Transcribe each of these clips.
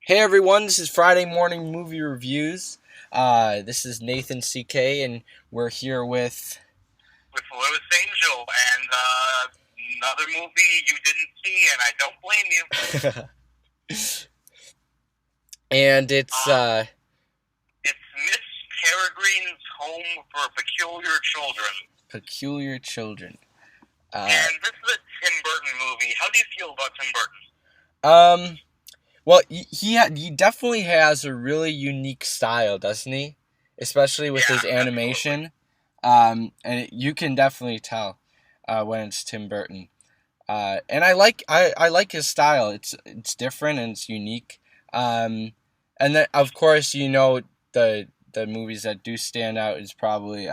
Hey everyone, this is Friday Morning Movie Reviews. This is Nathan CK, and we're here with. With Louis Angel and another movie you didn't see, and I don't blame you. And It's Miss Peregrine's Home for Peculiar Children. Peculiar Children. And this is a Tim Burton movie. How do you feel about Tim Um, Burton? well, he definitely has a really unique style, doesn't he? Especially with his animation. And you can definitely tell when it's Tim Burton. And I like his style. It's different and it's unique. And then of course the movies that do stand out is probably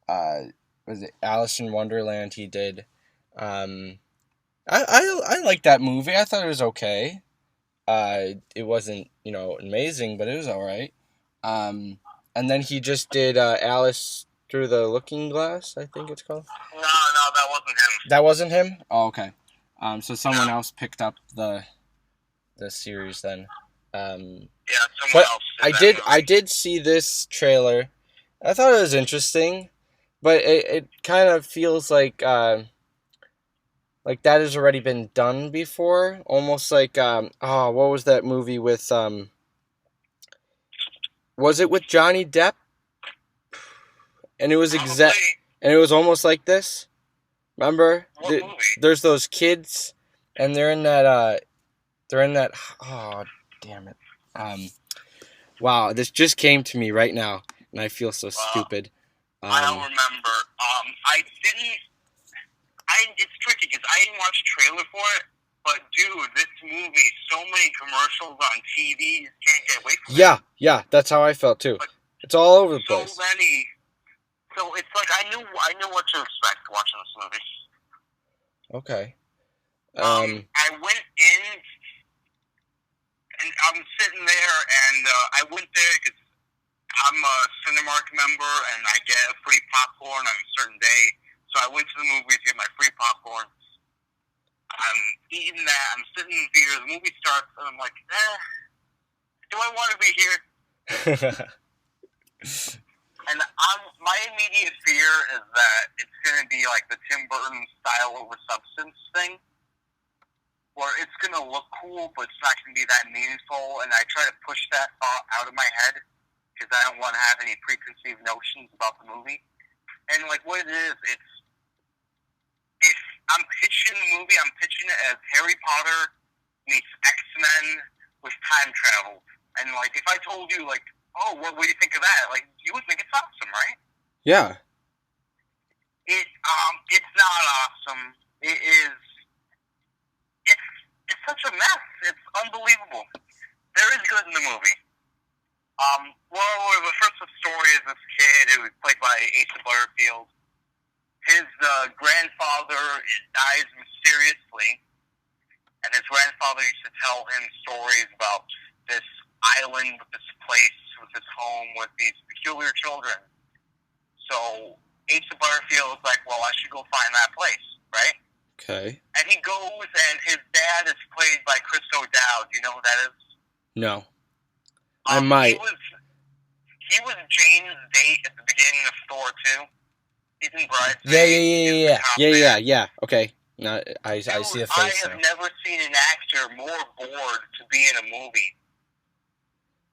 was it Alice in Wonderland he did. I like that movie. I thought it was okay. It wasn't amazing, but it was all right. And then he just did Alice Through the Looking Glass, I think it's called. No, that wasn't him. That wasn't him? Oh, okay. So someone else picked up the series then. Yeah, someone But else. I did see this trailer. I thought it was interesting, but it kind of feels like that has already been done before. Almost like what was that movie with was it with Johnny Depp? And it was and it was almost like this. Remember? What movie? There's those kids, and they're in that. Oh, damn it! Wow, this just came to me right now, and I feel so stupid. I don't remember. It's tricky because I didn't watch the trailer for it. But dude, this movie, so many commercials on TV, you can't get away from it. Yeah, that's how I felt too. But it's all over the place. So many. So it's like I knew what to expect watching this movie. Okay. I went in, and I'm sitting there, and I went there because I'm a Cinemark member, and I get a free popcorn on a certain day. So I went to the movies to get my free popcorn. I'm eating that. I'm sitting in the theater. The movie starts, and I'm like, do I want to be here? And my immediate fear is that it's going to be like the Tim Burton style over substance thing, where it's going to look cool, but it's not going to be that meaningful. And I try to push that thought out of my head because I don't want to have any preconceived notions about the movie. And like what it is, if I'm pitching the movie, I'm pitching it as Harry Potter meets X-Men with time travel. And like if I told you like, oh, what do you think of that? Like, you would think it's awesome, right? Yeah. It's not awesome. It is. It's such a mess. It's unbelievable. There is good in the movie. Well, the first story is this kid who was played by Asa Butterfield. His grandfather dies mysteriously, and his grandfather used to tell him stories about this island with this place with his home with these peculiar children. So Asa Butterfield is like, well, I should go find that place, right? Okay. And he goes, and his dad is played by Chris O'Dowd. Do you know who that is? No. I might. He was Jane's date at the beginning of Thor 2. He's in Bridesmaids. Yeah. Okay. No, I see the face. I have never seen an actor more bored to be in a movie.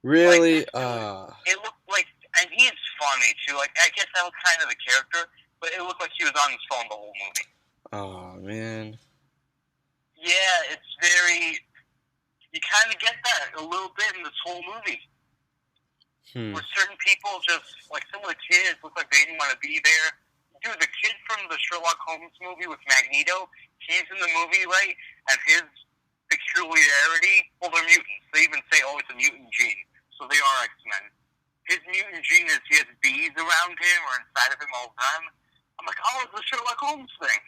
Really? It looked like, and he's funny too. Like, I guess that was kind of the character, but it looked like he was on his phone the whole movie. Oh man. Yeah, it's very. You kind of get that a little bit in this whole movie. Where certain people just, like some of the kids, look like they didn't want to be there. Dude, the kid from the Sherlock Holmes movie with Magneto, he's in the movie, right? And his peculiarity, well, they're mutants. They even say, oh, it's a mutant gene. So they are X-Men. His mutant gene is he has bees around him or inside of him all the time. I'm like, oh, it's the Sherlock Holmes thing.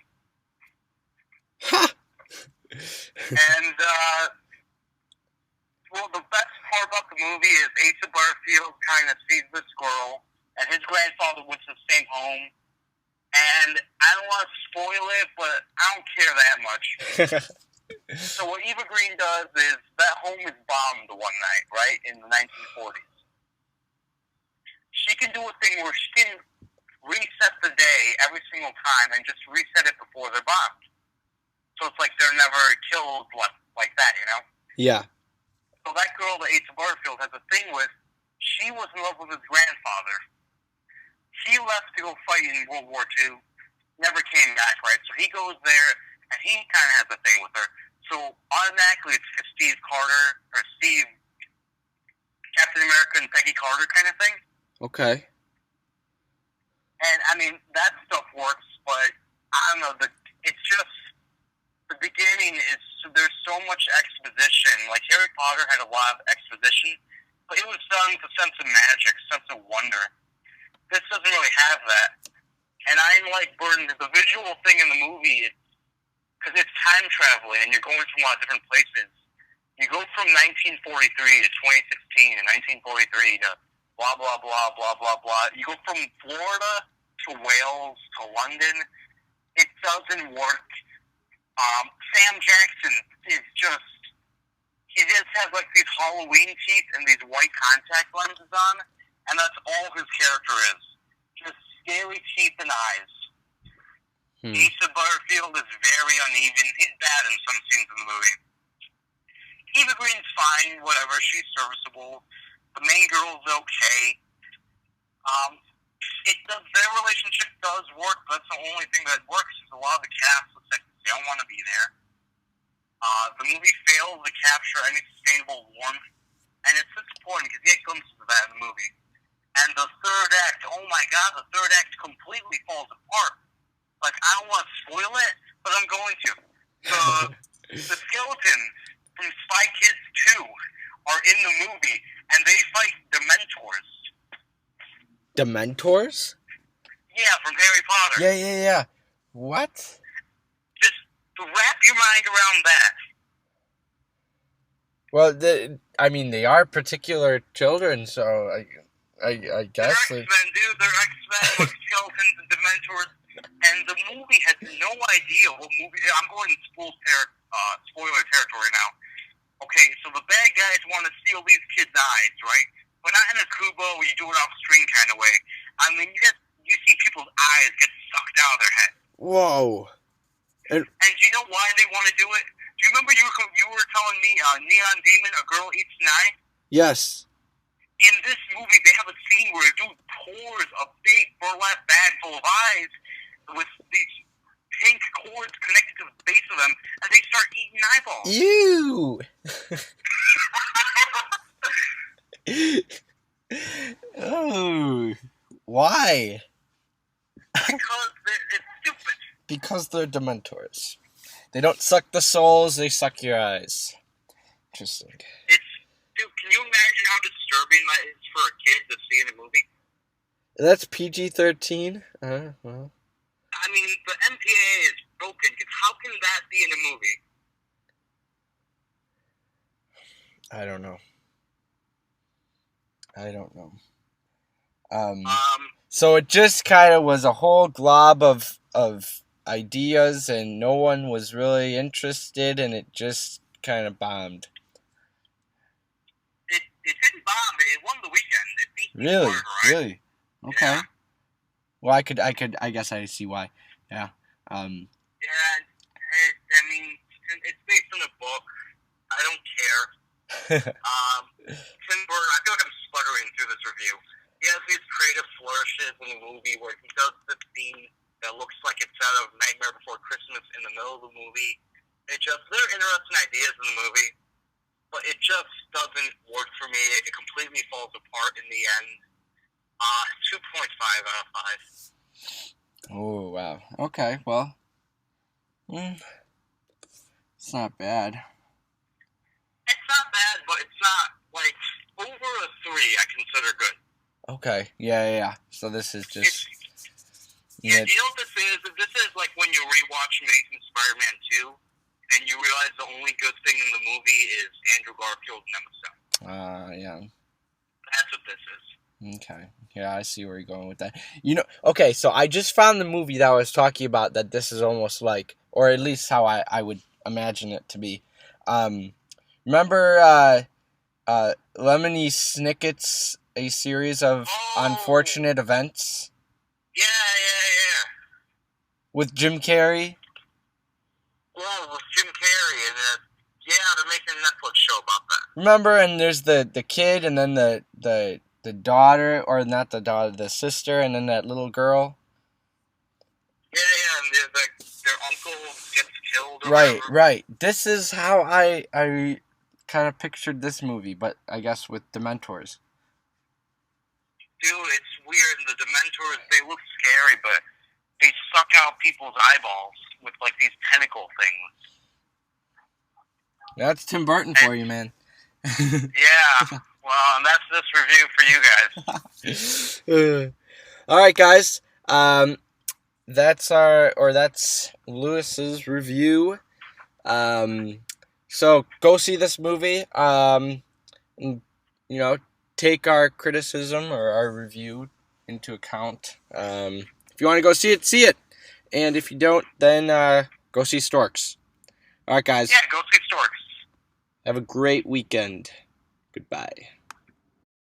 And, well, the best part about the movie is Asa Butterfield kind of sees the squirrel, and his grandfather went to the same home. And I don't want to spoil it, but I don't care that much. So what Eva Green does is that home is bombed one night, right, in the 1940s. She can do a thing where she can reset the day every single time and just reset it before they're bombed. So it's like they're never killed like that, you know? Yeah. So that girl that Asa Butterfield has a thing with, she was in love with his grandfather. He left to go fight in World War II, never came back, right? So he goes there, and he kind of has a thing with her. So automatically it's Steve Carter, or Steve, Captain America and Peggy Carter kind of thing. Okay. And, I mean, that stuff works, but, I don't know, it's just, the beginning is, there's so much exposition. Like, Harry Potter had a lot of exposition, but it was done with a sense of magic, a sense of wonder. This doesn't really have that. And I like Burton, the visual thing in the movie, because it's time traveling, and you're going from a lot of different places. You go from 1943 to 2016, and 1943 to blah, blah, blah, blah, blah, blah. You go from Florida to Wales to London. It doesn't work. Sam Jackson is just, he just has like these Halloween teeth and these white contact lenses on, and that's all his character is. Just scaly teeth and eyes. Asa Butterfield is very uneven. He's bad in some scenes in the movie. Eva Green's fine, whatever. She's serviceable. The main girl's okay. Their relationship does work, but that's the only thing that works. Is a lot of the cast looks like they don't want to be there. The movie fails to capture any sustainable warmth, and it's disappointing because you get glimpses of that in the movie. And the third act, oh my god, the third act completely falls apart. Like, I don't want to spoil it, but I'm going to. The skeletons from Spy Kids 2 are in the movie, and they fight Dementors. Dementors? Yeah, from Harry Potter. Yeah. What? Just wrap your mind around that. Well, they are particular children, so I guess. They're X-Men, dude. They're X-Men with skeletons and Dementors. And the movie has no idea what movie. I'm going in spoiler territory now. Okay, so the bad guys want to steal these kids' eyes, right? But not in a Kubo where you do it off screen kind of way. I mean, you see people's eyes get sucked out of their head. Whoa. And do you know why they want to do it? Do you remember you were telling me Neon Demon, A Girl Eats an Eye? Yes. In this movie, they have a scene where a dude pours a big burlap bag full of eyes with these pink cords connected to the base of them, and they start eating eyeballs. Ew! Oh. Why? Because it's stupid. Because they're Dementors. They don't suck the souls, they suck your eyes. Interesting. Dude, can you imagine how disturbing that is for a kid to see in a movie? That's PG-13? Well. I mean, the MPAA is broken, because how can that be in a movie? I don't know. So it just kind of was a whole glob of ideas, and no one was really interested, and it just kind of bombed. It didn't bomb. It won the weekend. It beat Really? Florida, right? Really? Okay. Yeah. Well, I guess I see why. Yeah. Yeah, I mean, it's based on a book. I don't care. Tim Burton, I feel like I'm sputtering through this review. He has these creative flourishes in the movie where he does the scene that looks like it's out of Nightmare Before Christmas in the middle of the movie. There are interesting ideas in the movie, but it just doesn't work for me. It completely falls apart in the end. 2.5 out of 5. Oh, wow. Okay, well. It's not bad. It's not bad, but it's not, like, over a 3 I consider good. Okay, yeah. So this is just... Yeah, do you know what this is? This is like when you rewatch Amazing Spider-Man 2, and you realize the only good thing in the movie is Andrew Garfield and Emma Stone. Yeah. That's what this is. Okay. Yeah, I see where you're going with that. Okay, so I just found the movie that I was talking about that this is almost like, or at least how I would imagine it to be. Remember Lemony Snicket's A Series of Unfortunate Events? Yeah. With Jim Carrey? Well, with Jim Carrey, and they're making a Netflix show about that. Remember, and there's the kid, and then the daughter, or not the daughter, the sister, and then that little girl. Yeah, and their uncle gets killed. Or whatever. Right. This is how I kind of pictured this movie, but I guess with Dementors. Dude, it's weird. The Dementors, they look scary, but they suck out people's eyeballs with like these tentacle things. That's Tim Burton for you, man. Yeah. Well, and that's this review for you guys. All right, guys. That's Lewis's review. So go see this movie. Take our criticism or our review into account. If you want to go see it. And if you don't, then go see Storks. All right, guys. Yeah, go see Storks. Have a great weekend. Goodbye.